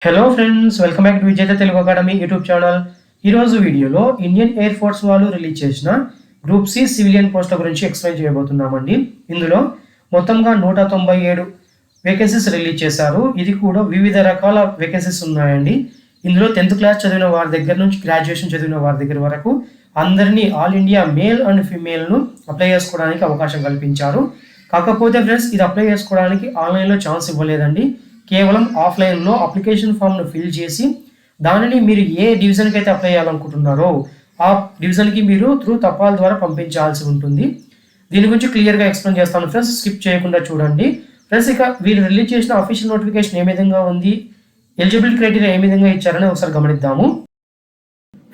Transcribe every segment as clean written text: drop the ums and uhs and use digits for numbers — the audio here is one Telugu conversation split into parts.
Hello friends, welcome back to విజేత తెలుగు అకాడమీ యూట్యూబ్ ఛానల్. ఈరోజు వీడియోలో ఇండియన్ ఎయిర్ ఫోర్స్ వాళ్ళు రిలీజ్ చేసిన గ్రూప్ సి సివిలియన్ పోస్టుల గురించి ఎక్స్ప్లెయిన్ చేయబోతున్నామండి. ఇందులో మొత్తంగా 197 వేకెన్సీస్ రిలీజ్ చేశారు. ఇది కూడా వివిధ రకాల వేకెన్సీస్ ఉన్నాయండి. ఇందులో 10th క్లాస్ చదివిన వారి దగ్గర నుంచి గ్రాడ్యుయేషన్ చదివిన వారి దగ్గర వరకు అందరినీ ఆల్ ఇండియా మేల్ అండ్ ఫీమేల్ను అప్లై చేసుకోవడానికి అవకాశం కల్పించారు. కాకపోతే ఫ్రెండ్స్, ఇది అప్లై చేసుకోవడానికి ఆన్లైన్లో ఛాన్స్ ఇవ్వలేదండి. కేవలం ఆఫ్లైన్లో అప్లికేషన్ ఫామ్ను ఫిల్ చేసి దానిని మీరు ఏ డివిజన్కి అయితే అప్లై చేయాలనుకుంటున్నారో ఆ డివిజన్కి మీరు త్రూ తపాల్ ద్వారా పంపించాల్సి ఉంటుంది. దీని గురించి క్లియర్గా ఎక్స్ప్లెయిన్ చేస్తాను ఫ్రెండ్స్, స్కిప్ చేయకుండా చూడండి. ఫ్రెండ్స్, ఇక వీరు రిలీజ్ చేసిన అఫీషియల్ నోటిఫికేషన్ ఏ విధంగా ఉంది, ఎలిజిబిలిటీ క్రైటీరియా ఏ విధంగా ఇచ్చారని ఒకసారి గమనిద్దాము.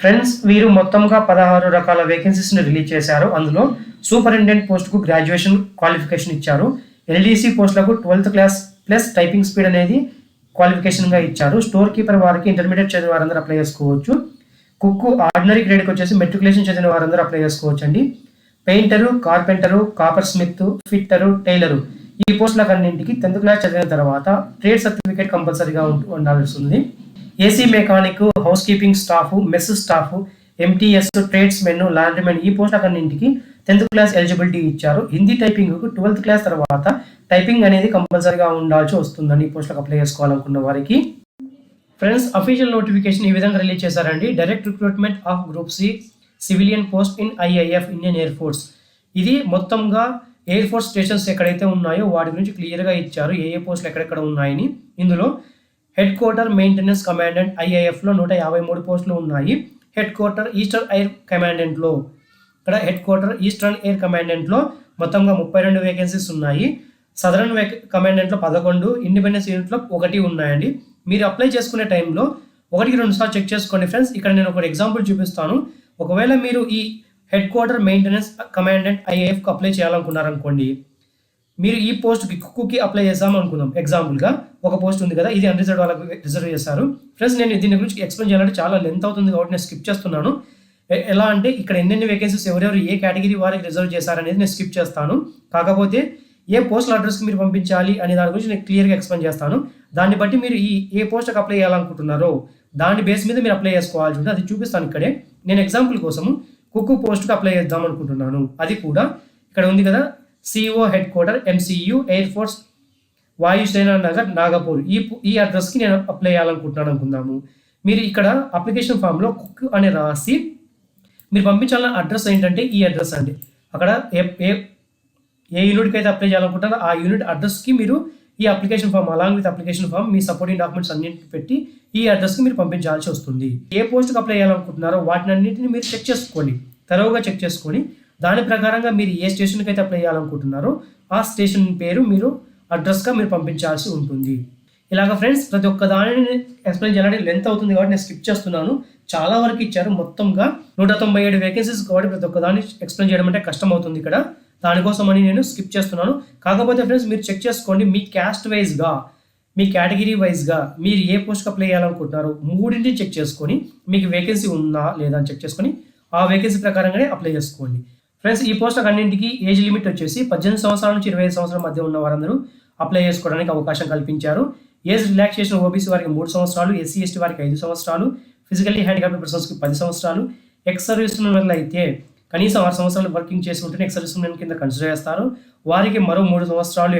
ఫ్రెండ్స్, వీరు మొత్తంగా 16 రకాల వేకెన్సీస్ని రిలీజ్ చేశారు. అందులో సూపరింటెండెంట్ పోస్టుకు గ్రాడ్యుయేషన్ క్వాలిఫికేషన్ ఇచ్చారు. ఎల్డీసీ పోస్టులకు 12th class plus typing speed అనేది క్వాలిఫికేషన్గా ఇచ్చారు. స్టోర్ కీపర్ వారికి ఇంటర్మీడియట్ చదివిన వారందరూ అప్లై చేసుకోవచ్చు. కుక్కు ఆర్డినరీ గ్రేడ్కి వచ్చేసి మెట్రికులేషన్ చదివిన వారందరూ అప్లై చేసుకోవచ్చు అండి. Painter, carpenter, copper Smith, fitter, tailor ఈ పోస్టులకు అన్నింటికి 10th క్లాస్ చదివిన తర్వాత ట్రేడ్ సర్టిఫికేట్ కంపల్సరీగా ఉండాల్సి ఉంది. AC mechanic, house keeping staff, mess staff, MTS, tradesmen, laundrymen ఈ పోస్టులకు అన్నింటికి 10th క్లాస్ ఎలిజిబిలిటీ ఇచ్చారు. హిందీ టైపింగ్కు 12th క్లాస్ తర్వాత టైపింగ్ అనేది కంపల్సరీగా ఉండాల్సి వస్తుందని ఈ పోస్టులకు అప్లై చేసుకోవాలనుకున్న వారికి. ఫ్రెండ్స్, అఫీషియల్ నోటిఫికేషన్ ఈ విధంగా రిలీజ్ చేశారండి. Direct recruitment of group C civilian post in IIF Indian Air Force. ఇది మొత్తంగా ఎయిర్ ఫోర్స్ స్టేషన్స్ ఎక్కడైతే ఉన్నాయో వాటి గురించి క్లియర్గా ఇచ్చారు, ఏ ఏ పోస్టులు ఎక్కడెక్కడ ఉన్నాయని. ఇందులో హెడ్ క్వార్టర్ మెయింటెనెన్స్ కమాండెంట్ ఐఐఎఫ్లో 153 పోస్టులు ఉన్నాయి. హెడ్ క్వార్టర్ ఈస్టర్న్ ఎయిర్ కమాండెంట్లో ఇక్కడ హెడ్ క్వార్టర్ ఈస్టర్న్ ఎయిర్ కమాండెంట్లో మొత్తంగా 32 వేకెన్సీస్ ఉన్నాయి. సదరన్ కమాండెంట్లో 11, ఇండిపెండెన్స్ యూనిట్లో 1 ఉన్నాయండి. మీరు అప్లై చేసుకునే టైంలో 1-2 సార్లు చెక్ చేసుకోండి ఫ్రెండ్స్. ఇక్కడ నేను ఒక ఎగ్జాంపుల్ చూపిస్తాను. ఒకవేళ మీరు ఈ హెడ్ క్వార్టర్ మెయింటెనెన్స్ కమాండెంట్ ఐఏఎఫ్కి అప్లై చేయాలనుకున్నారనుకోండి, మీరు ఈ పోస్ట్కి కుక్కుకి అప్లై చేసాము అనుకుందాం. ఎగ్జాంపుల్గా ఒక పోస్ట్ ఉంది కదా, ఇది అన్రిజర్వ్ వాళ్ళకి రిజర్వ్ చేశారు. ఫ్రెండ్స్, నేను దీని గురించి ఎక్స్ప్లెయిన్ చేయాలంటే చాలా లెంత్ అవుతుంది కాబట్టి నేను స్కిప్ చేస్తున్నాను. ఎలా అంటే ఇక్కడ ఎన్నెన్ని వేకెన్సీస్ ఎవరెవరు ఏ కేటగిరీ వారికి రిజర్వ్ చేశారనేది నేను స్కిప్ చేస్తాను. కాకపోతే ఏ పోస్టల్ అడ్రస్కి మీరు పంపించాలి అనే దాని గురించి నేను క్లియర్గా ఎక్స్ప్లెయిన్ చేస్తాను. దాన్ని బట్టి మీరు ఏ పోస్ట్కి అప్లై చేయాలనుకుంటున్నారో దాని బేస్ మీద మీరు అప్లై చేసుకోవాల్సి ఉంటుంది. అది చూపిస్తాను ఇక్కడే. నేను ఎగ్జాంపుల్ కోసము కుక్కు పోస్ట్కి అప్లై చేద్దాం అనుకుంటున్నాను. అది కూడా ఇక్కడ ఉంది కదా, CO head quarter MCU air force Vayusena Nagar Nagpur. ఈ అడ్రస్కి నేను అప్లై చేయాలనుకుంటున్నాను అనుకుందాము. మీరు ఇక్కడ అప్లికేషన్ ఫామ్లో కుక్ అని రాసి మీరు పంపించాలన్న అడ్రస్ ఏంటంటే ఈ అడ్రస్ అండి. అక్కడ ఏ యూనిట్కి అయితే అప్లై చేయాలనుకుంటారో ఆ యూనిట్ అడ్రస్కి మీరు ఈ application form along with application form మీ సపోర్టింగ్ డాక్యుమెంట్స్ అన్నింటిని పెట్టి ఈ అడ్రస్కి మీరు పంపించాల్సి వస్తుంది. ఏ పోస్ట్కి అప్లై చేయాలనుకుంటున్నారో వాటిని అన్నింటిని మీరు చెక్ చేసుకోండి, తరోగా చెక్ చేసుకొని దాని ప్రకారంగా మీరు ఏ స్టేషన్కి అయితే అప్లై చేయాలనుకుంటున్నారో ఆ స్టేషన్ పేరు మీరు అడ్రస్గా మీరు పంపించాల్సి ఉంటుంది. ఇలాగ ఫ్రెండ్స్, ప్రతి ఒక్క దానిని ఎక్స్ప్లెయిన్ చేయాలంటే లెంత్ అవుతుంది కాబట్టి నేను స్కిప్ చేస్తున్నాను. చాలా వరకు ఇచ్చారు, మొత్తంగా 197 వేకెన్సీస్ కాబట్టి ప్రతి ఒక్క దాన్ని ఎక్స్ప్లెయిన్ చేయడం అంటే కష్టం అవుతుంది ఇక్కడ. దానికోసం అని నేను స్కిప్ చేస్తున్నాను. కాకపోతే ఫ్రెండ్స్, మీరు చెక్ చేసుకోండి మీ క్యాస్ట్ వైజ్గా, మీ కేటగిరీ వైజ్గా మీరు ఏ పోస్ట్కి అప్లై చేయాలనుకుంటున్నారో మూడింటిని చెక్ చేసుకొని మీకు వేకెన్సీ ఉందా లేదా అని చెక్ చేసుకొని ఆ వేకెన్సీ ప్రకారంగానే అప్లై చేసుకోండి. ఫ్రెండ్స్, ఈ పోస్టులకు అన్నింటికి ఏజ్ లిమిట్ వచ్చేసి 18 సంవత్సరాల నుంచి 25 సంవత్సరాల మధ్య ఉన్న వారందరూ అప్లై చేసుకోవడానికి అవకాశం కల్పించారు. ఏజ్ రిలాక్సేషన్ ఓబీసీ వారికి 3 సంవత్సరాలు, ఎస్సీ ఎస్టీ వారికి 5 సంవత్సరాలు, ఫిజికల్లీ హ్యాండిక్యాప్డ్ పర్సన్స్కి 10 సంవత్సరాలు, ఎక్స్ సర్వీస్ మెన్ అయితే కనీసం 6 సంవత్సరాలు వర్కింగ్ చేసి ఉంటేనే ఎక్స్ సర్వీస్ మెన్ కింద కన్సిడర్ చేస్తారు. వారికి మరో 3 సంవత్సరాలు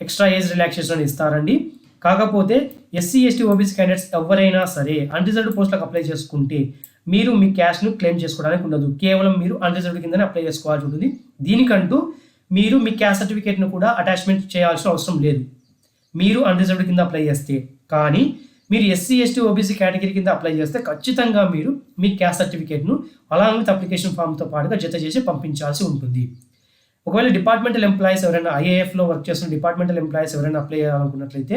ఎక్స్ట్రా ఏజ్ రిలాక్సేషన్ ఇస్తారండి. కాకపోతే ఎస్సీ ఎస్టీ ఓబీసీ క్యాండిడేట్స్ ఎవరైనా సరే అన్రిజర్వ్డ్ పోస్టులకు అప్లై చేసుకుంటే మీరు మీ క్యాష్ను క్లెయిమ్ చేసుకోవడానికి ఉండదు. కేవలం మీరు అన్రిజర్వ్డ్ కిందనే అప్లై చేసుకోవాల్సి ఉంటుంది. దీనికంటూ మీరు మీ క్యాస్ట్ సర్టిఫికేట్ను కూడా అటాచ్మెంట్ చేయాల్సిన అవసరం లేదు మీరు అన్రిజర్వ్డ్ కింద అప్లై చేస్తే. కానీ మీరు ఎస్సీ ఎస్టీ ఓబీసీ కేటగిరీ కింద అప్లై చేస్తే ఖచ్చితంగా మీరు మీ క్యాస్ట్ సర్టిఫికేట్ను అలాంగ్ విత్ అప్లికేషన్ ఫామ్తో పాటుగా జత చేసి పంపించాల్సి ఉంటుంది. ఒకవేళ డిపార్ట్మెంటల్ ఎంప్లాయీస్ ఎవరైనా ఐఏఎఫ్లో వర్క్ చేస్తున్న డిపార్ట్మెంటల్ ఎంప్లాయీస్ ఎవరైనా అప్లై చేయాలనుకున్నట్లయితే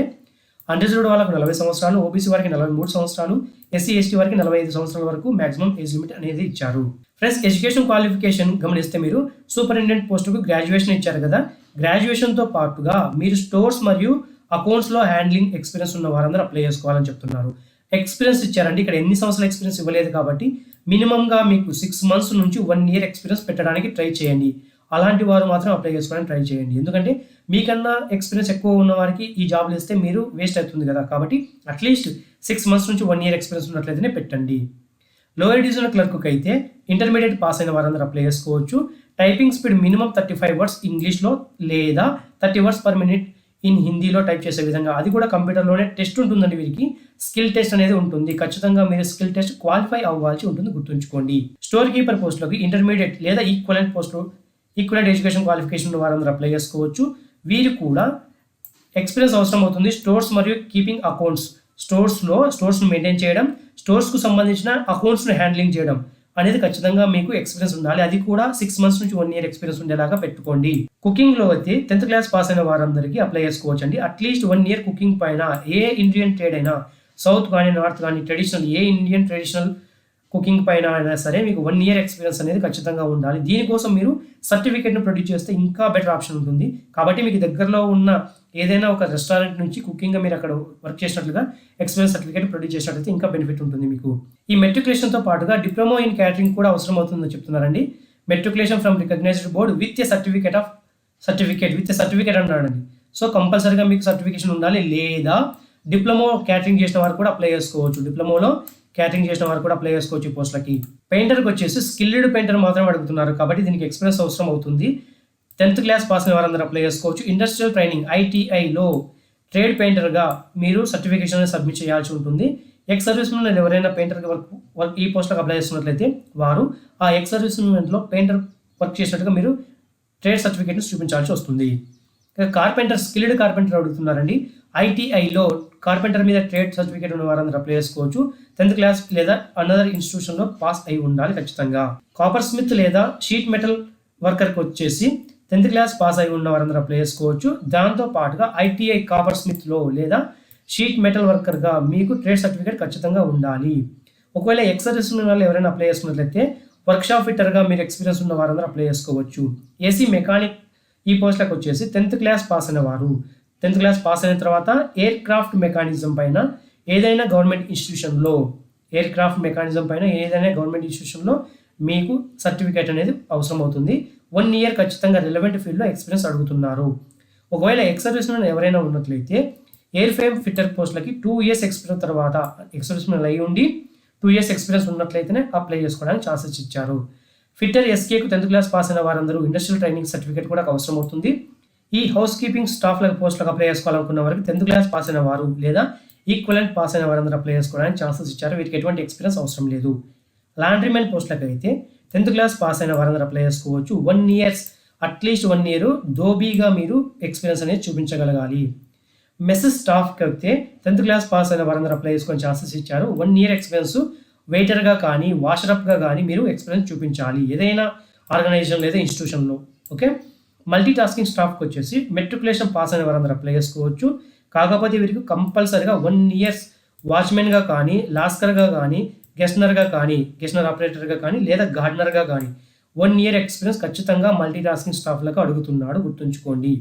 అన్రిజర్వ్డ్ వాళ్ళకు 40 సంవత్సరాలు, ఓబీసీ వారికి 43 సంవత్సరాలు, ఎస్సీ ఎస్టీ వారికి 45 సంవత్సరాల వరకు మాక్సిమం ఏజ్ లిమిట్ అనేది ఇచ్చారు. ఫ్రెండ్స్, ఎడ్యుకేషన్ క్వాలిఫికేషన్ గమనిస్తే మీరు సూపరింటెండెంట్ పోస్టుకు గ్రాడ్యుయేషన్ ఇచ్చారు కదా, గ్రాడ్యుయేషన్తో పాటుగా మీరు స్టోర్స్ మరియు అకౌంట్స్లో హ్యాండ్లింగ్ ఎక్స్పీరియన్స్ ఉన్న వారందరూ అప్లై చేసుకోవాలని చెప్తున్నారు. ఎక్స్పీరియన్స్ ఇచ్చారండి. ఇక్కడ ఎన్ని సంవత్సరాల ఎక్స్పీరియన్స్ ఇవ్వలేదు కాబట్టి మినిమంగా మీకు 6 months నుంచి 1 year ఎక్స్పీరియన్స్ పెట్టడానికి ట్రై చేయండి. అలాంటి వారు మాత్రం అప్లై చేసుకోవడానికి ట్రై చేయండి. ఎందుకంటే మీకన్నా ఎక్స్పీరియన్స్ ఎక్కువ ఉన్న వారికి ఈ జాబ్లు ఇస్తే మీరు వేస్ట్ అవుతుంది కదా, కాబట్టి అట్లీస్ట్ 6 months నుంచి 1 year ఎక్స్పీరియన్స్ ఉన్నట్లయితేనే పెట్టండి. లోయర్ డివిజనల్ క్లర్క్కి అయితే ఇంటర్మీడియట్ పాస్ అయిన వారందరూ అప్లై చేసుకోవచ్చు. టైపింగ్ స్పీడ్ మినిమం 35 words ఇంగ్లీష్లో లేదా 30 words per minute ఇన్ హిందీలో టైప్ చేసే విధంగా, అది కూడా కంప్యూటర్లోనే టెస్ట్ ఉంటుందండి. వీరికి స్కిల్ టెస్ట్ అనేది ఉంటుంది. ఖచ్చితంగా మీరు స్కిల్ టెస్ట్ క్వాలిఫై అవ్వాల్సి ఉంటుంది, గుర్తుంచుకోండి. స్టోర్ కీపర్ పోస్టులోకి ఇంటర్మీడియట్ లేదా ఈక్వలెంట్ పోస్టులు, ఈక్వలెంట్ ఎడ్యుకేషన్ క్వాలిఫికేషన్ ఉన్న వారందరూ అప్లై చేసుకోవచ్చు. వీరు కూడా ఎక్స్పీరియన్స్ అవసరం అవుతుంది. స్టోర్స్ మరియు కీపింగ్ అకౌంట్స్, స్టోర్స్ను మెయింటైన్ చేయడం, స్టోర్స్కు సంబంధించిన అకౌంట్స్ను హ్యాండ్లింగ్ చేయడం అనేది ఖచ్చితంగా మీకు ఎక్స్పీరియన్స్ ఉండాలి. అది కూడా 6 months నుంచి 1 year ఎక్స్పీరియన్స్ ఉండేలాగా పెట్టుకోండి. కుకింగ్లో అయితే 10th class పాస్ అయిన వారందరికీ అప్లై చేసుకోవచ్చు అండి. అట్లీస్ట్ 1 year కుకింగ్ పైన ఏ ఇండియన్ ట్రేడ్ అయినా, సౌత్ కానీ నార్త్ కానీ ట్రెడిషనల్ ఏ ఇండియన్ ట్రెడిషనల్ కుకింగ్ పైన అయినా సరే మీకు 1 year ఎక్స్పీరియన్స్ అనేది ఖచ్చితంగా ఉండాలి. దీనికోసం మీరు సర్టిఫికేట్ను ప్రొడ్యూస్ చేస్తే ఇంకా బెటర్ ఆప్షన్ ఉంటుంది. కాబట్టి మీకు దగ్గరలో ఉన్న ఏదైనా ఒక రెస్టారెంట్ నుంచి కుకింగ్గా మీరు అక్కడ వర్క్ చేసినట్లుగా ఎక్స్పీరియన్స్ సర్టిఫికేట్ ప్రొడ్యూస్ చేసినట్లయితే ఇంకా బెనిఫిట్ ఉంటుంది మీకు. ఈ మెట్రికులేషన్తో పాటుగా డిప్లొమా ఇన్ క్యాటరింగ్ కూడా అవసరం అవుతుందని చెప్తున్నారండి. Matriculation from recognized board with a certificate అన్నాడండి. సో కంపల్సరీగా మీకు సర్టిఫికేషన్ ఉండాలి. లేదా డిప్లొమా క్యాటరింగ్ చేసిన వారు కూడా అప్లై చేసుకోవచ్చు. డిప్లొమాలో క్యాటరింగ్ చేసిన వారు కూడా అప్లై చేసుకోవచ్చు ఈ పోస్టులకి. పెయింటర్కి వచ్చేసి స్కిల్డ్ పెయింటర్ మాత్రమే అడుగుతున్నారు, కాబట్టి దీనికి ఎక్స్పీరియన్స్ అవసరం అవుతుంది. 10th class పాస్ అయిన వారందరూ అప్లై చేసుకోవచ్చు. ఇండస్ట్రియల్ ట్రైనింగ్ ఐటీఐలో ట్రేడ్ పెయింటర్గా మీరు సర్టిఫికేషన్ సబ్మిట్ చేయాల్సి ఉంటుంది. ఎక్స్ సర్వీస్ మెన్ ఎవరైనా పెయింటర్ వర్క్ ఈ పోస్టులకు అప్లై చేస్తున్నట్లయితే వారు ఆ ఎక్స్ సర్వీస్ మెన్లో పెయింటర్ వర్క్ చేసినట్టుగా మీరు ట్రేడ్ సర్టిఫికేట్ని చూపించాల్సి వస్తుంది. కార్పెంటర్, స్కిల్డ్ కార్పెంటర్ అడుగుతున్నారండి. ఐటీఐలో కార్పెంటర్ మీద ట్రేడ్ సర్టిఫికేట్ ఉన్న వారందరూ అప్లై చేసుకోవచ్చు. 10th class లేదా అనదర్ ఇన్స్టిట్యూషన్లో పాస్ అయి ఉండాలి ఖచ్చితంగా. కాపర్ స్మిత్ లేదా షీట్ మెటల్ వర్కర్కి వచ్చేసి 10th class పాస్ అయి ఉన్న వారందరూ అప్లై చేసుకోవచ్చు. దాంతో పాటుగా ఐటీఐ కాపర్ స్మిత్లో లేదా షీట్ మెటల్ వర్కర్గా మీకు ట్రేడ్ సర్టిఫికేట్ ఖచ్చితంగా ఉండాలి. ఒకవేళ ఎక్స్ సర్వీస్ వాళ్ళు ఎవరైనా అప్లై చేసుకున్నట్లయితే వర్క్షాప్ ఫిట్టర్గా మీరు ఎక్స్పీరియన్స్ ఉన్న వారందరూ అప్లై చేసుకోవచ్చు. ఏసీ మెకానిక్ ఈ పోస్టులకు వచ్చేసి 10th class పాస్ అయిన వారు, 10th class పాస్ అయిన తర్వాత ఎయిర్ క్రాఫ్ట్ మెకానిజం పైన ఏదైనా గవర్నమెంట్ ఇన్స్టిట్యూషన్లో మీకు సర్టిఫికేట్ అనేది అవసరం అవుతుంది. 1 year ఖచ్చితంగా రిలవెంట్ ఫీల్డ్లో ఎక్స్పీరియన్స్ అడుగుతున్నారు. ఒకవేళ ఎక్స్ సర్వీస్ మెన్ ఎవరైనా ఉన్నట్లయితే ఎయిర్ ఫ్రేమ్ ఫిట్టర్ పోస్టులకి 2 years ఎక్స్పీరియన్స్ తర్వాత ఎక్స్ సర్వీస్ మెన్ అయి ఉండి 2 years ఎక్స్పీరియన్స్ ఉన్నట్లయితేనే అప్లై చేసుకోవడానికి ఛాన్సెస్ ఇచ్చారు. ఫిట్టర్ ఎస్కేకు 10th class పాస్ అయిన వారందరూ ఇండస్ట్రియల్ ట్రైనింగ్ సర్టిఫికేట్ కూడా అవసరం అవుతుంది. ఈ హౌస్ కీపింగ్ స్టాఫ్ పోస్టులకు అప్లై చేసుకోవాలనుకున్న వారికి 10th class పాస్ అయిన వారు లేదా ఈక్వలెంట్ పాస్ అయిన వారందరూ అప్లై చేసుకోవడానికి ఛాన్సెస్ ఇచ్చారు. వీరికి ఎటువంటి ఎక్స్పీరియన్స్ అవసరం లేదు. లాండ్రీమెన్ పోస్టులకు అయితే 10th class పాస్ అయిన వారందరూ అప్లై చేసుకోవచ్చు. 1 year అట్లీస్ట్ 1 year దోబీగా మీరు ఎక్స్పీరియన్స్ అనేది చూపించగలగాలి. మెస్ స్టాఫ్కి అయితే 10th class పాస్ అయిన వారందరూ అప్లై చేసుకొని ఛాన్సెస్ ఇచ్చారు. 1 year ఎక్స్పీరియన్స్ వెయిటర్గా కానీ వాషరప్గా కానీ మీరు ఎక్స్పీరియన్స్ చూపించాలి ఏదైనా ఆర్గనైజేషన్ లేదా ఇన్స్టిట్యూషన్లో. ఓకే, మల్టీ టాస్కింగ్ స్టాఫ్కి వచ్చేసి మెట్రికులేషన్ పాస్ అయిన వారందరూ అప్లై చేసుకోవచ్చు. కాకపోతే వీరికి కంపల్సరీగా 1 year వాచ్మెన్గా కానీ, లాస్కర్గా కానీ, గెస్నర్ ఆపరేటర్గా కానీ లేదా గార్డనర్గా కానీ 1 year ఎక్స్పీరియన్స్ ఖచ్చితంగా మల్టీ టాస్కింగ్ స్టాఫ్లకు అడుగుతున్నాడు, గుర్తుంచుకోండి.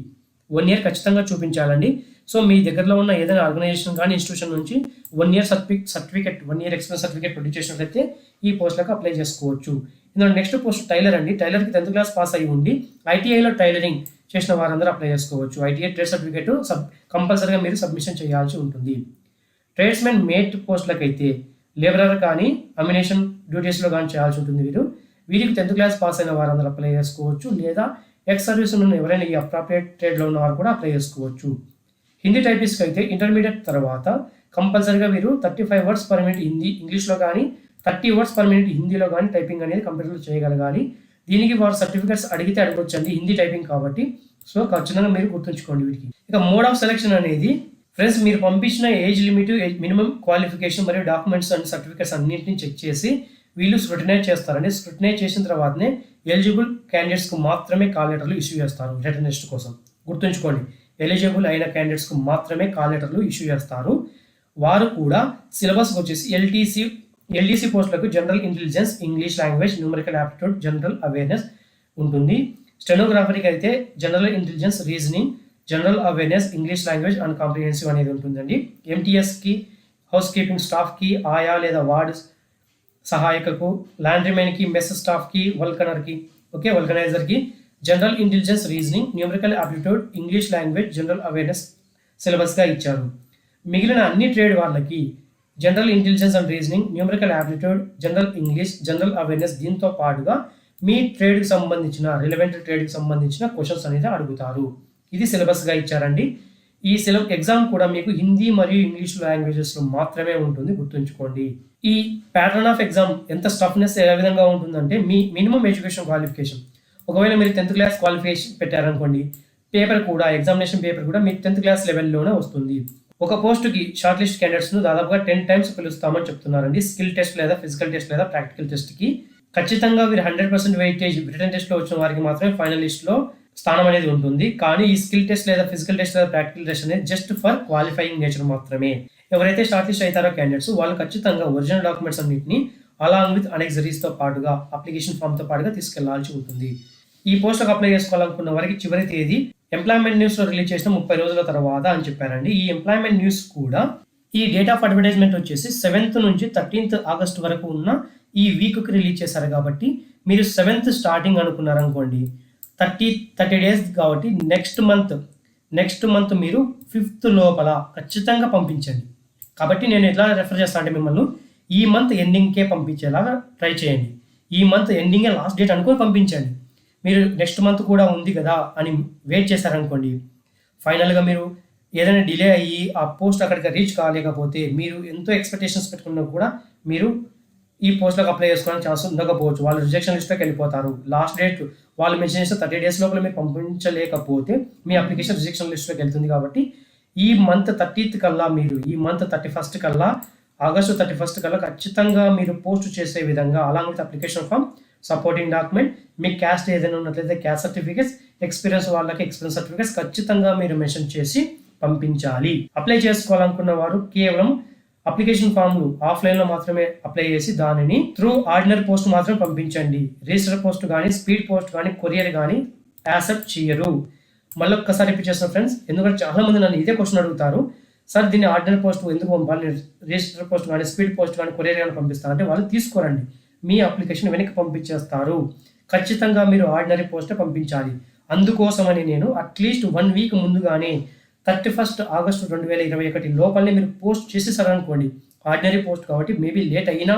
1 year ఖచ్చితంగా చూపించాలండి. సో మీ దగ్గరలో ఉన్న ఏదైనా ఆర్గనైజేషన్ కానీ ఇన్స్టిట్యూషన్ నుంచి 1 year certificate 1 year experience certificate produce చేసినట్లయితే ఈ పోస్టులకు అప్లై చేసుకోవచ్చు. ఇందులో నెక్స్ట్ పోస్ట్ టైలర్ అండి. టైలర్కి 10th class పాస్ అయి ఉండి ఐటీఐలో టైలరింగ్ చేసిన వారందరూ అప్లై చేసుకోవచ్చు. ఐటీఐ ట్రేడ్ సర్టిఫికేట్ కంపల్సరీగా మీరు సబ్మిషన్ చేయాల్సి ఉంటుంది. ట్రేడ్స్మెన్ మేట్ పోస్టులకు అయితే లేబరర్ కానీ అమినేషన్ డ్యూటీస్లో కానీ చేయాల్సి ఉంటుంది. వీరికి 10th class పాస్ అయిన వారందరూ అప్లై చేసుకోవచ్చు. లేదా ఎక్స్ సర్వీస్ ఉన్న ఎవరైనా ఈ అప్రాప్రియేట్ ట్రేడ్లో ఉన్న వారు కూడా అప్లై చేసుకోవచ్చు. హిందీ టైపిస్ట్కి అయితే ఇంటర్మీడియట్ తర్వాత కంపల్సరీగా మీరు 35 words per minute ఇంగ్లీష్లో కానీ 30 words per minute హిందీలో కానీ టైపింగ్ అనేది కంప్యూటర్లో చేయగలగాలి. దీనికి వారు సర్టిఫికేట్స్ అడిగితే అడగొచ్చండి, హిందీ టైపింగ్ కాబట్టి. సో ఖచ్చితంగా మీరు గుర్తుంచుకోండి వీరికి. ఇక మోడ్ ఆఫ్ సెలెక్షన్ అనేది ఫ్రెండ్స్ మీరు పంపించిన ఏజ్ లిమిట్, మినిమం క్వాలిఫికేషన్ మరియు డాక్యుమెంట్స్ అండ్ సర్టిఫికేట్స్ అన్నింటినీ చెక్ చేసి వీళ్ళు స్క్రూటినైజ్ చేస్తారండి. స్క్రూటినైజ్ చేసిన తర్వాతనే ఎలిజిబుల్ క్యాండిడేట్స్కు మాత్రమే కాల్ లెటర్లు ఇష్యూ చేస్తారు రిటర్న్ టెస్ట్ కోసం. గుర్తుంచుకోండి, ఎలిజిబుల్ అయిన క్యాండిడేట్స్కు మాత్రమే కాల్ లెటర్లు ఇష్యూ చేస్తారు. వారు కూడా సిలబస్ వచ్చేసి ఎల్డీసీ పోస్టులకు general intelligence, English language, numerical aptitude, general awareness ఉంటుంది. స్టెనోగ్రాఫర్కి అయితే general intelligence, reasoning, general awareness, English language and comprehensive అనేది ఉంటుందండి. ఎంటీఎస్కి, హౌస్ కీపింగ్ స్టాఫ్కి, ఆయా లేదా వార్డ్ సహాయకకు, లాండ్రీమెన్కి, మెస్ స్టాఫ్కి, వల్కనైజర్కి general intelligence, reasoning, numerical aptitude, English language, general awareness సిలబస్గా ఇచ్చారు. మిగిలిన అన్ని ట్రేడ్ వాళ్ళకి general intelligence and reasoning, numerical aptitude, general English, general awareness దీంతో పాటుగా మీ ట్రేడ్కి సంబంధించిన రిలవెంట్ ట్రేడ్కి సంబంధించిన క్వశ్చన్స్ అనేది అడుగుతారు. ఇది సిలబస్గా ఇచ్చారండి. ఈ ఎగ్జామ్ కూడా మీకు హిందీ మరియు ఇంగ్లీష్ లాంగ్వేజెస్లో మాత్రమే ఉంటుంది, గుర్తుంచుకోండి. ఈ ప్యాటర్న్ ఆఫ్ ఎగ్జామ్ ఎంత స్టఫ్నెస్ ఏ విధంగా ఉంటుందంటే మీ మినిమం ఎడ్యుకేషన్ క్వాలిఫికేషన్, ఒకవేళ మీరు 10th క్లాస్ క్వాలిఫికేషన్ పెట్టారనుకోండి, పేపర్ కూడా ఎగ్జామినేషన్ పేపర్ కూడా మీకు 10th క్లాస్ లెవెల్లోనే వస్తుంది. ఒక పోస్టుకి షార్ట్ లిస్ట్ క్యాండిడేట్స్ను దాదాపుగా 10 times పిలుస్తామని చెప్తున్నారండి. స్కిల్ టెస్ట్ లేదా ఫిజికల్ టెస్ట్ లేదా ప్రాక్టికల్ టెస్ట్కి ఖచ్చితంగా మీరు 100% వెయిటేజ్ రిటర్న్ టెస్ట్లో వచ్చిన వారికి మాత్రమే ఫైనల్ లిస్ట్లో స్థానం అనేది ఉంటుంది. కానీ ఈ స్కిల్ టెస్ట్ లేదా ఫిజికల్ టెస్ట్ లేదా ప్రాక్టికల్ టెస్ట్ అనేది జస్ట్ ఫర్ క్వాలిఫైయింగ్ నేచర్ మాత్రమే. ఎవరైతే షార్ట్ లిస్ట్ అవుతారో క్యాండిడేట్స్ వాళ్ళు ఖచ్చితంగా ఒరిజినల్ డాక్యుమెంట్స్ అన్నింటినీ అలాంగ్ విత్ అనెక్సరీస్తో పాటుగా అప్లికేషన్ ఫామ్తో పాటుగా తీసుకెళ్లాల్సి ఉంటుంది. ఈ పోస్టులకు అప్లై చేసుకోవాలనుకున్న వారికి చివరి తేదీ ఎంప్లాయ్మెంట్ న్యూస్లో రిలీజ్ చేసిన 30 రోజుల తర్వాత అని చెప్పారండి. ఈ ఎంప్లాయ్మెంట్ న్యూస్ కూడా ఈ డేట్ ఆఫ్ అడ్వర్టైజ్మెంట్ వచ్చేసి 7th నుంచి 13th ఆగస్ట్ వరకు ఉన్న ఈ వీక్కి రిలీజ్ చేశారు. కాబట్టి మీరు 7th స్టార్టింగ్ అనుకున్నారనుకోండి, 30 days కాబట్టి నెక్స్ట్ మంత్ మీరు 5th లోపల ఖచ్చితంగా పంపించండి. కాబట్టి నేను ఎట్లా రెఫర్ చేస్తాను అంటే మిమ్మల్ని ఈ మంత్ ఎండింగ్కే పంపించేలాగా ట్రై చేయండి. ఈ మంత్ ఎండింగే లాస్ట్ డేట్ అనుకొని పంపించండి. మీరు నెక్స్ట్ మంత్ కూడా ఉంది కదా అని వెయిట్ చేశారనుకోండి, ఫైనల్గా మీరు ఏదైనా డిలే అయ్యి ఆ పోస్ట్ అక్కడికి రీచ్ కాలేకపోతే మీరు ఎంతో ఎక్స్పెక్టేషన్స్ పెట్టుకున్నా కూడా మీరు ఈ పోస్ట్లకు అప్లై చేసుకోవడానికి ఛాన్స్ ఉండకపోవచ్చు. వాళ్ళు రిజెక్షన్ లిస్ట్లోకి వెళ్ళిపోతారు. లాస్ట్ డేట్ వాళ్ళు మెన్షన్ చేస్తే 30 days లోపల మీరు పంపించలేకపోతే మీ అప్లికేషన్ రిజెక్షన్ లిస్ట్లోకి వెళ్తుంది. కాబట్టి ఈ మంత్ 30th కల్లా మీరు ఈ మంత్ 31st కల్లా ఆగస్టు 31st కల్లా ఖచ్చితంగా మీరు పోస్ట్ చేసే విధంగా along with application form, supporting document, మీ క్యాస్ట్ ఏదైనా ఉన్నట్లయితే క్యాస్ట్ సర్టిఫికేట్స్, ఎక్స్పీరియన్స్ వాళ్ళకి ఎక్స్పీరియన్స్ సర్టిఫికేట్స్ ఖచ్చితంగా మీరు మెన్షన్ చేసి పంపించాలి. అప్లై చేసుకోవాలనుకున్న వారు కేవలం అప్లికేషన్ ఫామ్లు ఆఫ్లైన్లో మాత్రమే అప్లై చేసి దానిని త్రూ ఆర్డినరీ పోస్ట్ మాత్రమే పంపించండి. రిజిస్టర్ పోస్ట్ కానీ, స్పీడ్ పోస్ట్ కానీ, కొరియర్ కానీ యాక్సెప్ట్ చేయరు. మళ్ళీ ఒక్కసారి రిపీట్ చేస్తున్న ఫ్రెండ్స్, ఎందుకంటే చాలా మంది నన్ను ఇదే క్వశ్చన్ అడుగుతారు, సార్ దీన్ని ఆర్డినరీ పోస్ట్ ఎందుకు పంపాలి, రిజిస్టర్ పోస్ట్ కానీ, స్పీడ్ పోస్ట్ కానీ, కొరియర్ కానీ పంపిస్తారు అంటే వాళ్ళు తీసుకోరండి, మీ అప్లికేషన్ వెనక్కి పంపించేస్తారు. ఖచ్చితంగా మీరు ఆర్డినరీ పోస్టే పంపించాలి. అందుకోసమని నేను అట్లీస్ట్ 1 week ముందుగానే 31st ఆగస్టు 2021 లోపలనే మీరు పోస్ట్ చేసేసారనుకోండి, ఆర్డినరీ పోస్ట్ కాబట్టి మేబీ లేట్ అయినా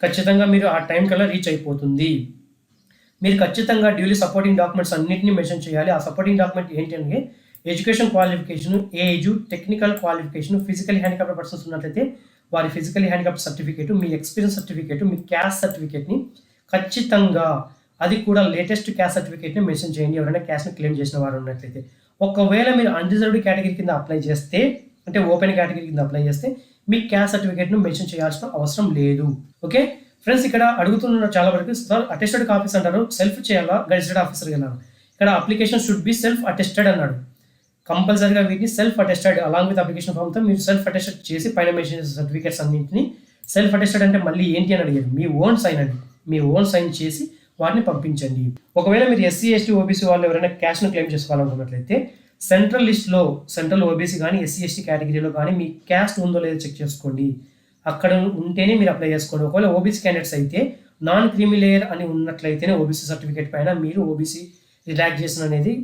ఖచ్చితంగా మీరు ఆ టైం కల్లా రీచ్ అయిపోతుంది. మీరు ఖచ్చితంగా డ్యూలీ సపోర్టింగ్ డాక్యుమెంట్స్ అన్నింటినీ మెన్షన్ చేయాలి. ఆ సపోర్టింగ్ డాక్యుమెంట్ ఏంటంటే education qualification, age, technical qualification, physical handicapped persons ఉన్నట్లయితే వారి ఫిజికల్ హ్యాండిక్యాప్డ్ సర్టిఫికేట్, మీ ఎక్స్పీరియన్స్ సర్టిఫికేట్, మీ క్యాస్ట్ సర్టిఫికేట్ని ఖచ్చితంగా అది కూడా లేటెస్ట్ క్యాస్ట్ సర్టిఫికేట్ని మెన్షన్ చేయండి. ఎవరైనా క్యాస్ట్ని క్లెయిమ్ చేసిన వారు ఉన్నట్లయితే. ఒకవేళ మీరు అన్రిజర్వ్డ్ కేటగిరీ కింద అప్లై చేస్తే, అంటే ఓపెన్ కేటగిరీ కింద అప్లై చేస్తే మీ క్యాస్ట్ సర్టిఫికేట్ను మెన్షన్ చేయాల్సిన అవసరం లేదు. ఓకే ఫ్రెండ్స్, ఇక్కడ అడుగుతున్న చాలా వరకు సార్ అటెస్టెడ్ కాపీస్ అంటారు, సెల్ఫ్ చేయాలా గెజిటెడ్ ఆఫీసర్కి వెళ్ళాను. ఇక్కడ application should be self attested అన్నాడు. కంపల్సరీగా వీటిని self attested along with application ఫామ్తో మీరు సెల్ఫ్ అటెస్టెడ్ చేసి పైన మెన్షన్ చేసే సర్టిఫికేట్స్ అన్నింటినీ సెల్ఫ్ అటెస్టెడ్ అంటే మళ్ళీ ఏంటి అని అడిగారు, మీ ఓన్ సైన్ అండి, మీ ఓన్ సైన్ చేసి వాటిని పంపించండి. ఒకవేళ మీరు ఎస్సీ, ఎస్టీ, ఓబీసీ వాళ్ళు ఎవరైనా క్యాష్ను క్లెయిమ్ చేసుకోవాలనుకున్నట్లయితే సెంట్రల్ లిస్ట్లో సెంట్రల్ ఓబీసీ కానీ ఎస్సీ, ఎస్టీ కేటగిరీలో కానీ మీ క్యాస్ట్ ఉందో లేదో చెక్ చేసుకోండి. అక్కడ ఉంటేనే మీరు అప్లై చేసుకోండి. ఒకవేళ ఓబీసీ క్యాండిడేట్స్ అయితే నాన్ క్రీమీ లేయర్ అని ఉన్నట్లయితేనే ఓబీసీ సర్టిఫికేట్ పైన మీరు ఓబీసీ రిలాక్సేషన్ అనేది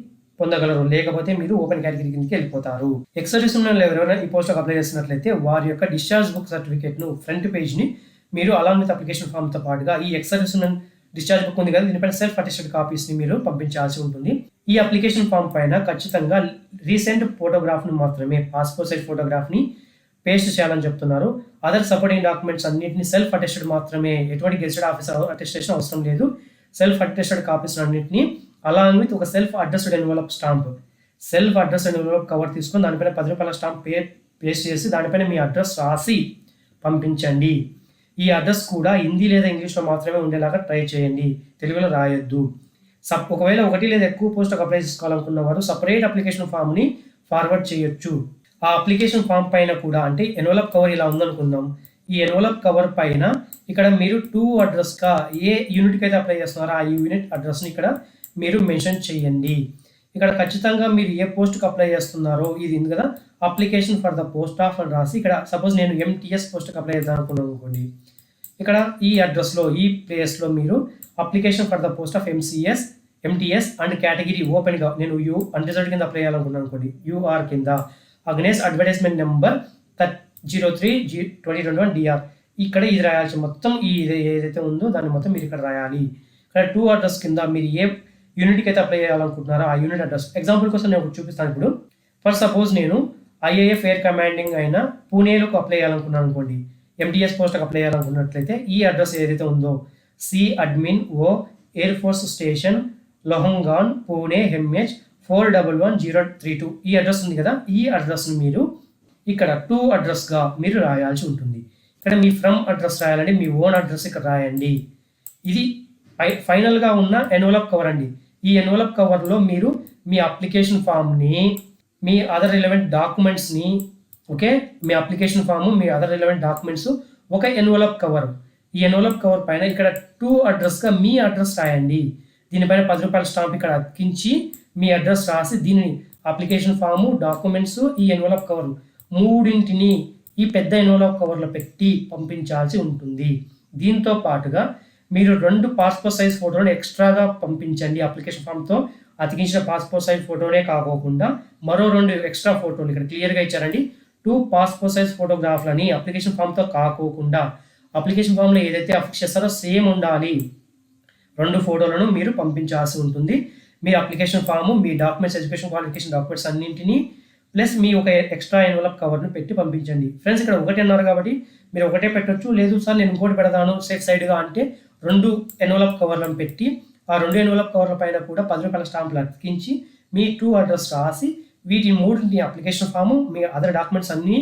పొందగలరు, లేకపోతే మీరు ఓపెన్ కేటగిరీ కిందకి వెళ్ళిపోతారు. ఎక్సర్వీస్ ఉన్న ఎవరైనా ఈ పోస్ట్కి అప్లై చేసినట్లయితే వారి యొక్క డిశ్చార్జ్ బుక్ సర్టిఫికేట్ను ఫ్రంట్ పేజ్ని మీరు అలాంగ్ విత్ అప్లికేషన్ ఫామ్తో పాటుగా ఈ ఎక్సర్వీస్ డిశ్చార్జ్ బుక్ ఉంది కదా దీనిపైన సెల్ఫ్ అటెస్టెడ్ కాపీస్ని మీరు పంపించాల్సి ఉంటుంది. ఈ అప్లికేషన్ ఫామ్ పైన ఖచ్చితంగా రీసెంట్ ఫోటోగ్రాఫ్ని మాత్రమే, పాస్పోర్ట్ సైజ్ ఫోటోగ్రాఫ్ని పేస్ట్ చేయాలని చెప్తున్నారు. అదర్ సపోర్టింగ్ డాక్యుమెంట్స్ అన్నింటినీ సెల్ఫ్ అటెస్టెడ్ మాత్రమే, ఎటువంటి గెజిటెడ్ ఆఫీసర్ అటెస్టేషన్ అవసరం లేదు. సెల్ఫ్ అటెస్టెడ్ కాపీస్ అన్నింటినీ అలాంగ్ విత్ ఒక self addressed envelope stamp, self addressed envelope cover తీసుకొని దానిపైన 10 రూపాయల స్టాంప్ పేస్ట్ చేసి దానిపైన మీ అడ్రస్ రాసి పంపించండి. ఈ అడ్రస్ కూడా హిందీ లేదా ఇంగ్లీష్లో మాత్రమే ఉండేలాగా ట్రై చేయండి, తెలుగులో రాయొద్దు. ఒకవేళ 1 లేదా ఎక్కువ పోస్టులకు అప్లై చేసుకోవాలనుకున్న వారు సపరేట్ అప్లికేషన్ ఫామ్ని ఫార్వర్డ్ చేయొచ్చు. ఆ అప్లికేషన్ ఫామ్ పైన కూడా, అంటే ఎన్వలప్ కవర్ ఇలా ఉందనుకుందాం, ఈ ఎన్వలప్ కవర్ పైన ఇక్కడ మీరు 2 అడ్రస్గా ఏ యూనిట్కి అయితే అప్లై చేస్తున్నారో ఆ యూనిట్ అడ్రస్ని ఇక్కడ మీరు మెన్షన్ చేయండి. ఇక్కడ ఖచ్చితంగా మీరు ఏ పోస్ట్కి అప్లై చేస్తున్నారో ఇది ఉంది కదా, application for the post of అని రాసి ఇక్కడ సపోజ్ నేను ఎంటీఎస్ పోస్ట్కి అప్లై చేద్దాం అనుకున్నాను అనుకోండి, ఇక్కడ ఈ అడ్రస్లో ఈ ప్లేస్లో మీరు application for the post of MCS MTS and category ఓపెన్గా నేను యూ అన్రిజర్వ్డ్ కింద అప్లై చేయాలనుకున్నాను అనుకోండి, యూఆర్ కింద అగ్నేస్ అడ్వర్టైజ్మెంట్ నెంబర్ 03/2021 DR. ఇక్కడ ఇది రాయాల్సి మొత్తం ఈ ఏదైతే ఉందో దాన్ని మొత్తం మీరు ఇక్కడ రాయాలి. ఇక్కడ 2 అడ్రస్ కింద మీరు ఏ యూనిట్కి అయితే అప్లై చేయాలనుకుంటున్నారో ఆ యూనిట్ అడ్రస్. ఎగ్జాంపుల్ కోసం నేను ఒకటి చూపిస్తాను ఇప్పుడు. ఫర్ సపోజ్ నేను ఐఏఎఫ్ ఎయిర్ కమాండింగ్ అయిన పూణేలోకి అప్లై చేయాలనుకున్నాను అనుకోండి, ఎంటీఎస్ పోస్ట్కి అప్లై చేయాలనుకున్నట్లయితే ఈ అడ్రస్ ఏదైతే ఉందో C admin O air force station Lohegaon Pune MH 411032 ఈ అడ్రస్ ఉంది కదా, ఈ అడ్రస్ని మీరు ఇక్కడ 2 అడ్రస్గా మీరు రాయాల్సి ఉంటుంది. ఇక్కడ మీ ఫ్రమ్ అడ్రస్ రాయాలండి, మీ ఓన్ అడ్రస్ ఇక్కడ రాయండి. ఇది ఫైనల్గా ఉన్న ఎన్వలప్ కవర్ అండి. ఈ ఎన్వలప్ కవర్లో మీరు మీ అప్లికేషన్ ఫామ్ని, మీ అదర్ రిలవెంట్ డాక్యుమెంట్స్ని, ఓకే, మీ అప్లికేషన్ ఫాము, మీ అదర్ రిలవెంట్ డాక్యుమెంట్స్ ఒక ఎన్వలప్ కవర్. ఈ ఎన్వలప్ కవర్ పైన ఇక్కడ 2 అడ్రస్గా మీ అడ్రస్ రాయండి. దీనిపైన 10 రూపాయల స్టాంప్ ఇక్కడ అతికించి మీ అడ్రస్ రాసి దీనిని అప్లికేషన్ ఫాము, డాక్యుమెంట్స్, ఈ ఎన్వలప్ కవర్ మూడింటిని ఈ పెద్ద ఎన్వలప్ కవర్లో పెట్టి పంపించాల్సి ఉంటుంది. దీంతో పాటుగా మీరు 2 పాస్పోర్ట్ సైజ్ ఫోటోలను ఎక్స్ట్రాగా పంపించండి. అప్లికేషన్ ఫామ్తో అతికించిన పాస్పోర్ట్ సైజ్ ఫోటోనే కాకోకుండా మరో 2 ఎక్స్ట్రా ఫోటోలు ఇక్కడ క్లియర్గా ఇచ్చారండి. 2 పాస్పోర్ట్ సైజ్ ఫోటోగ్రాఫ్లని అప్లికేషన్ ఫామ్తో కాకోకుండా అప్లికేషన్ ఫామ్లో ఏదైతే అఫిక్స్ చేస్తారో సేమ్ ఉండాలి. 2 ఫోటోలను మీరు పంపించాల్సి ఉంటుంది. మీ అప్లికేషన్ ఫాము, మీ డాక్యుమెంట్స్, ఎడ్యుకేషన్ క్వాలిఫికేషన్ డాక్యుమెంట్స్ అన్నింటినీ ప్లస్ మీ ఒక ఎక్స్ట్రా ఎన్వలప్ కవర్ను పెట్టి పంపించండి. ఫ్రెండ్స్ ఇక్కడ ఒకటి అన్నారు కాబట్టి మీరు ఒకటే పెట్టొచ్చు, లేదు సార్ నేను ఇంకోటి పెడతాను సేఫ్ సైడ్గా అంటే 2 ఎన్వలప్ కవర్లను పెట్టి ఆ 2 ఎన్వలప్ కవర్ల పైన కూడా 10 రూపాయల స్టాంపులు అతికించి మీ 2 అడ్రస్ రాసి వీటి 3 అప్లికేషన్ ఫాము, మీ అదర్ డాక్యుమెంట్స్ అన్నీ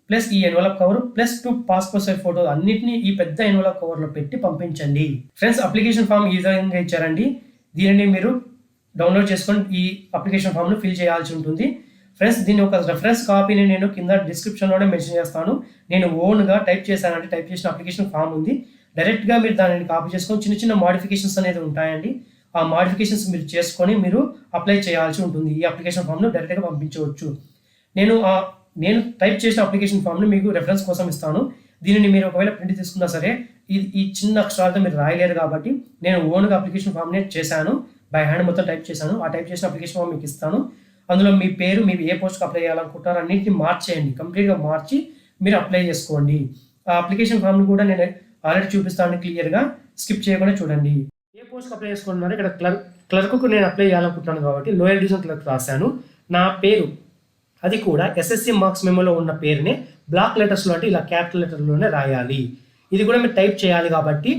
ప్లస్ ఈ envelope cover plus 2 passport size photo అన్నింటినీ ఈ పెద్ద ఎన్వలప్ కవర్లో పెట్టి పంపించండి. ఫ్రెండ్స్ అప్లికేషన్ ఫామ్ ఈ విధంగా ఇచ్చారండి. దీనిని మీరు డౌన్లోడ్ చేసుకొని ఈ అప్లికేషన్ ఫామ్ను ఫిల్ చేయాల్సి ఉంటుంది. ఫ్రెండ్స్ దీని ఒక రెఫరెన్స్ కాపీని నేను కింద డిస్క్రిప్షన్లోనే మెన్షన్ చేస్తాను. నేను ఓన్గా టైప్ చేశానంటే టైప్ చేసిన అప్లికేషన్ ఫామ్ ఉంది. డైరెక్ట్గా మీరు దానిని కాపీ చేసుకొని చిన్న చిన్న మోడిఫికేషన్స్ అనేది ఉంటాయండి. ఆ మోడిఫికేషన్స్ మీరు చేసుకొని మీరు అప్లై చేయాల్సి ఉంటుంది. ఈ అప్లికేషన్ ఫామ్ను డైరెక్ట్గా పంపించవచ్చు. నేను టైప్ చేసిన అప్లికేషన్ ఫామ్ని మీకు రెఫరెన్స్ కోసం ఇస్తాను. దీనిని మీరు ఒకవేళ ప్రింట్ తీసుకున్నా సరే ఈ చిన్న అక్షరాలతో మీరు రాయలేరు కాబట్టి నేను ఓన్గా అప్లికేషన్ ఫామ్ని చేశాను. బై హ్యాండ్ మొత్తం టైప్ చేశాను. ఆ టైప్ చేసిన అప్లికేషన్ ఫామ్ మీకు ఇస్తాను. అందులో మీ పేరు, మీరు ఏ పోస్ట్కి అప్లై చేయాలనుకుంటారో అన్నింటినీ మార్చేయండి. కంప్లీట్గా మార్చి మీరు అప్లై చేసుకోండి. ఆ అప్లికేషన్ ఫామ్ని కూడా నేను ఆల్రెడీ చూపిస్తాను క్లియర్గా, స్కిప్ చేయకుండా చూడండి. ఏ పోస్ట్కి అప్లై చేసుకుంటున్నారో ఇక్కడ క్లర్క్కు నేను అప్లై చేయాలనుకుంటున్నాను కాబట్టి లోయర్ డివిజన్ క్లర్క్ రాశాను. నా పేరు అది కూడా ఎస్ఎస్సి మార్క్స్ మెమోలో ఉన్న పేరునే బ్లాక్ లెటర్స్లో అంటే ఇలా క్యాపిటల్ లెటర్లోనే రాయాలి. ఇది కూడా మీరు టైప్ చేయాలి కాబట్టి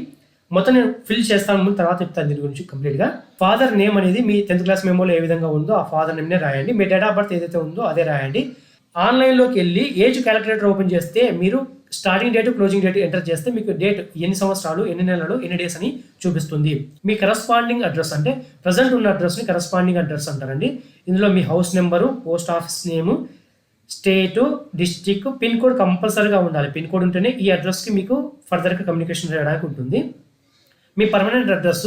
మొత్తం నేను ఫిల్ చేస్తాను, తర్వాత చెప్తాను దీని గురించి కంప్లీట్గా. ఫాదర్ నేమ్ అనేది మీ 10th క్లాస్ మెమోలో ఏ విధంగా ఉందో ఆ ఫాదర్ నేమ్నే రాయండి. మీ డేట్ ఆఫ్ బర్త్ ఏదైతే ఉందో అదే రాయండి. ఆన్లైన్లోకి వెళ్ళి ఏజ్ క్యాలిక్యులేటర్ ఓపెన్ చేస్తే మీరు starting date, closing date enter చేస్తే మీకు డేట్ ఎన్ని సంవత్సరాలు, ఎన్ని నెలలు, ఎన్ని డేస్ అని చూపిస్తుంది. మీ కరస్పాండింగ్ అడ్రస్ అంటే ప్రజెంట్ ఉన్న అడ్రస్ని కరస్పాండింగ్ అడ్రస్ అంటారండి. ఇందులో మీ హౌస్ నెంబరు, పోస్ట్ ఆఫీస్ నేము, స్టేటు, డిస్టిక్, పిన్ కోడ్ కంపల్సరీగా ఉండాలి. పిన్ కోడ్ ఉంటేనే ఈ అడ్రస్కి మీకు ఫర్దర్గా కమ్యూనికేషన్ చేయడానికి ఉంటుంది. మీ పర్మనెంట్ అడ్రస్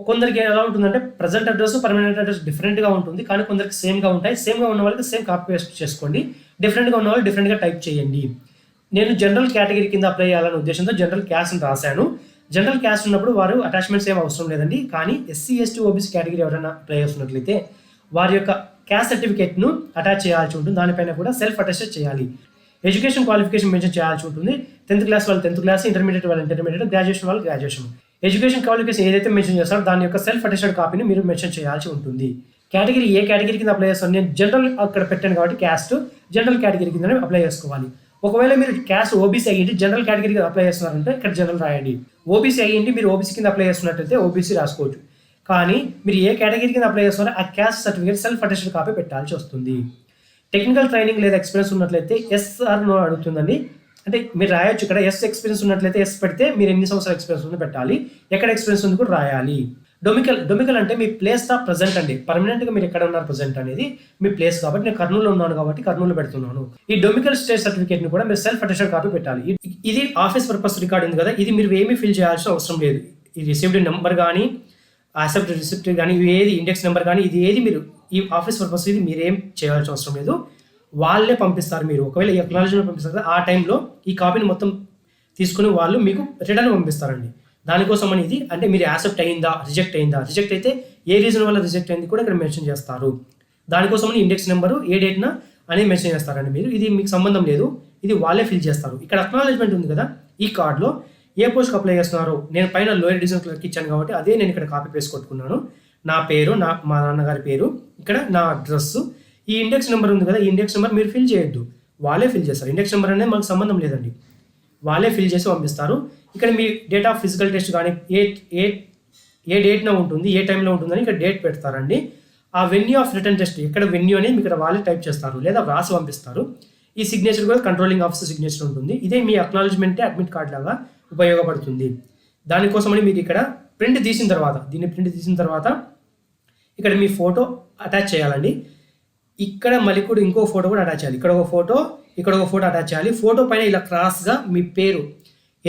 కొందరికి ఎలా ఉంటుందంటే ప్రజెంట్ అడ్రస్, పర్మనెంట్ అడ్రస్ డిఫరెంట్గా ఉంటుంది, కానీ కొందరికి సేమ్గా ఉంటాయి. సేమ్గా ఉన్న వాళ్ళకి సేమ్ కాపీ పేస్ట్ చేసుకోండి. డిఫరెంట్గా ఉన్న వాళ్ళు డిఫరెంట్గా టైప్ చేయండి. నేను జనరల్ కేటగిరీ కింద అప్లై చేయాలనే ఉద్దేశంతో జనరల్ క్యాస్ట్ని రాశాను. జనరల్ క్యాస్ట్ ఉన్నప్పుడు వారు అటాచ్మెంట్స్ ఏం అవసరం లేదండి. కానీ ఎస్సీ, ఎస్టీ, ఓబీసీ కేటగిరీ ఎవరైనా అప్లై చేస్తున్నట్లయితే వారి యొక్క క్యాస్ట్ సర్టిఫికేట్ను అటాచ్ చేయాల్సి ఉంటుంది. దానిపైన కూడా సెల్ఫ్ అటెస్టెడ్ చేయాలి. ఎడ్యుకేషన్ క్వాలిఫికేషన్ మెన్షన్ చేయాల్సి ఉంటుంది. 10th క్లాస్ వాళ్ళు 10th క్లాస్, ఇంటర్మీడియట్ వాళ్ళు ఇంటర్మీడియట్, గ్రాడ్యుయేషన్ వాళ్ళు గ్రాడ్యుయేషన్. ఎడ్యుకేషన్ క్వాలిఫికేషన్ ఏదైతే మెన్షన్ చేస్తారో దాని యొక్క సెల్ఫ్ అటెస్టెడ్ కాపీని మీరు మెన్షన్ చేయాల్సి ఉంటుంది. కేటగిరీ ఏ కేటగిరీ కింద అప్లై చేస్తాను, నేను జనరల్ అక్కడ పెట్టాను కాబట్టి క్యాస్ట్ జనరల్ కేటగిరీ కింద అప్లై చేసుకోవాలి. ఒకవేళ మీరు క్యాస్ట్ ఓబీసీ అయ్యింది జనరల్ కేటగిరీ కింద అప్లై చేస్తున్నారంటే ఇక్కడ జనరల్ రాయండి. ఓబీసీ అయ్యింది మీరు ఓబీసీ కింద అప్లై చేస్తున్నట్టయితే ఓబీసీ రాసుకోవచ్చు. కానీ మీరు ఏ కేటగిరీ కింద అప్లై చేస్తున్నారో ఆ caste certificate self attested copy పెట్టాల్సి వస్తుంది. టెక్నికల్ ట్రైనింగ్ లేదా ఎక్స్పీరియన్స్ ఉన్నట్లయితే ఎస్ఆర్నో అడుగుతుందండి. అంటే మీరు రాయొచ్చు ఇక్కడ ఎస్ ఎక్స్పీరియన్స్ ఉన్నట్లయితే ఎస్ పెడితే మీరు ఎన్ని సంవత్సరాల ఎక్స్పీరియన్స్ ఉందో పెట్టాలి. ఎక్కడ ఎక్స్పీరియన్స్ ఉంది కూడా రాయాలి. డొమికల్ అంటే మీ ప్లేస్ ఆఫ్ ప్రజెంట్ అండి. పర్మనెంట్గా మీరు ఎక్కడ ఉన్నారు ప్రజెంట్ అనేది మీ ప్లేస్ కాబట్టి నేను కర్నూలులో ఉన్నాను కాబట్టి కర్నూలు పెడుతున్నాను. ఈ డొమికల్ స్టేట్ సర్టిఫికేట్ని కూడా మీరు సెల్ఫ్ అటెస్టెడ్ కాపీ పెట్టాలి. ఇది ఆఫీస్ పర్పస్ రికార్డ్ ఉంది కదా, ఇది మీరు ఏమీ ఫిల్ చేయాల్సిన అవసరం లేదు. ఈ రిసిప్ట్ నెంబర్ కానీ, యాక్సెప్ట్ రిసిప్ట్ కానీ, ఇవి ఏది ఇండెక్స్ నెంబర్ కానీ, ఇది ఏది మీరు ఈ ఆఫీస్ పర్పస్ ఇది మీరేం చేయాల్సిన అవసరం లేదు. వాళ్ళే పంపిస్తారు. మీరు ఒకవేళ ఈ అక్నాలెడ్జ్మెంట్ పంపిస్తారు కదా, ఆ టైంలో ఈ కాపీని మొత్తం తీసుకుని వాళ్ళు మీకు రిటర్న్ పంపిస్తారండి. దానికోసం అనేది అంటే మీరు యాక్సెప్ట్ అయిందా, రిజెక్ట్ అయిందా, రిజెక్ట్ అయితే ఏ రీజన్ వల్ల రిజెక్ట్ అయింది కూడా ఇక్కడ మెన్షన్ చేస్తారు. దానికోసం ఇండెక్స్ నెంబరు ఏ డేట్న అనేది మెన్షన్ చేస్తారండి మీరు. ఇది మీకు సంబంధం లేదు, ఇది వాళ్ళే ఫిల్ చేస్తారు. ఇక్కడ అక్నాలెడ్జ్మెంట్ ఉంది కదా, ఈ కార్డ్లో ఏ పోస్ట్కి అప్లై చేస్తున్నారో నేను పైన లోయర్ డివిజన్ క్లర్క్ ఇచ్చాను కాబట్టి అదే నేను ఇక్కడ కాపీ పేస్ట్ కొట్టుకున్నాను. నా పేరు, మా నాన్నగారి పేరు, ఇక్కడ నా అడ్రస్, ఈ ఇండెక్స్ నెంబర్ ఉంది కదా, ఈ ఇండెక్స్ నెంబర్ మీరు ఫిల్ చేయొద్దు, వాళ్ళే ఫిల్ చేస్తారు. ఇండెక్స్ నెంబర్ అనేది మనకు సంబంధం లేదండి, వాళ్ళే ఫిల్ చేసి పంపిస్తారు. ఇక్కడ మీ డేట్ ఆఫ్ ఫిజికల్ టెస్ట్ కానీ ఏ డేట్న ఉంటుంది, ఏ టైంలో ఉంటుందని ఇక్కడ డేట్ పెడతారండి. ఆ వెన్యూ ఆఫ్ రిటర్న్ టెస్ట్ ఇక్కడ వెన్యూ అనేది ఇక్కడ వాళ్ళే టైప్ చేస్తారు లేదా వ్రాసి పంపిస్తారు. ఈ సిగ్నేచర్ కూడా కంట్రోలింగ్ ఆఫీసర్ సిగ్నేచర్ ఉంటుంది. ఇదే మీ అక్నాలెడ్జ్మెంటే అడ్మిట్ కార్డ్ లాగా ఉపయోగపడుతుంది. దానికోసమని మీకు ఇక్కడ ప్రింట్ తీసిన తర్వాత ఇక్కడ మీ ఫోటో అటాచ్ చేయాలండి. ఇక్కడ మళ్ళీ కూడా ఇంకో ఫోటో కూడా అటాచ్ చేయాలి. ఇక్కడ ఒక ఫోటో అటాచ్ చేయాలి. ఫోటో పైన ఇలా క్రాస్గా మీ పేరు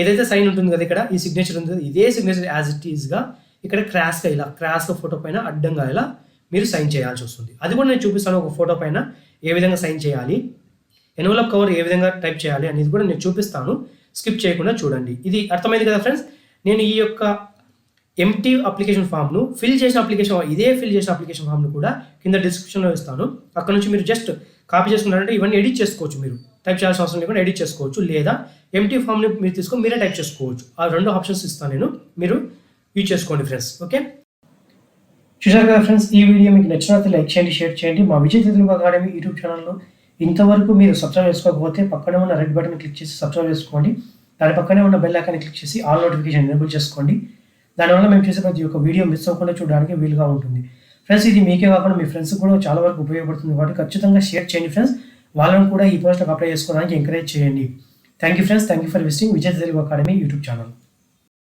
ఏదైతే సైన్ ఉంటుంది కదా, ఇక్కడ ఈ సిగ్నేచర్ ఉంది, ఇదే సిగ్నేచర్ యాజ్ ఇట్ ఈస్గా ఇక్కడ క్రాస్గా ఫోటో పైన అడ్డంగా ఇలా మీరు సైన్ చేయాల్సి వస్తుంది. అది కూడా నేను చూపిస్తాను. ఒక ఫోటో పైన ఏ విధంగా సైన్ చేయాలి, ఎన్వలప్ కవర్ ఏ విధంగా టైప్ చేయాలి అనేది కూడా నేను చూపిస్తాను. స్కిప్ చేయకుండా చూడండి. ఇది అర్థమైంది కదా ఫ్రెండ్స్. నేను ఈ యొక్క ఎంటీ అప్లికేషన్ ఫామ్ను ఫిల్ చేసిన అప్లికేషన్ ఫామ్ను కూడా కింద డిస్క్రిప్షన్లో ఇస్తాను. అక్కడ నుంచి మీరు జస్ట్ కాపీ చేసుకున్నారంటే ఇవన్నీ ఎడిట్ చేసుకోవచ్చు. మీరు టైప్ చేయాల్సిన అవసరం లేకుండా ఎడిట్ చేసుకోవచ్చు, లేదా ఎంటీ ఫామ్ని మీరు తీసుకొని మీరే టైప్ చేసుకోవచ్చు. ఆ 2 ఆప్షన్స్ ఇస్తాను నేను, మీరు యూజ్ చేసుకోండి ఫ్రెండ్స్. ఓకే, చూసారు కదా ఫ్రెండ్స్. ఈ వీడియో మీకు నచ్చినట్లయితే లైక్ చేయండి, షేర్ చేయండి. మా విజయ్ తెలుగు అకాడమీ యూట్యూబ్ ఛానల్లో ఇంతవరకు మీరు సబ్స్క్రైబ్ చేసుకోకపోతే పక్కనే ఉన్న రెడ్ బటన్ క్లిక్ చేసి సబ్స్క్రైబ్ చేసుకోండి. దాని పక్కనే ఉన్న బెల్ ఐకాన్ క్లిక్ చేసి ఆల్ నోటిఫికేషన్ ఎనేబుల్ చేసుకోండి. దానివల్ల మేము చేసే ప్రతి ఒక్క వీడియో మిస్ అవ్వకుండా చూడడానికి వీలుగా ఉంటుంది ఫ్రెండ్స్. ఇది మీకే కాకుండా మీ ఫ్రెండ్స్ కూడా చాలా వరకు ఉపయోగపడుతుంది కాబట్టి ఖచ్చితంగా షేర్ చేయండి ఫ్రెండ్స్. వాళ్ళని కూడా ఈ పోస్ట్కి అప్లై చేసుకోవడానికి ఎంకరేజ్ చేయండి. Thank you friends. Thank you for visiting Vijay Telugu academy YouTube channel.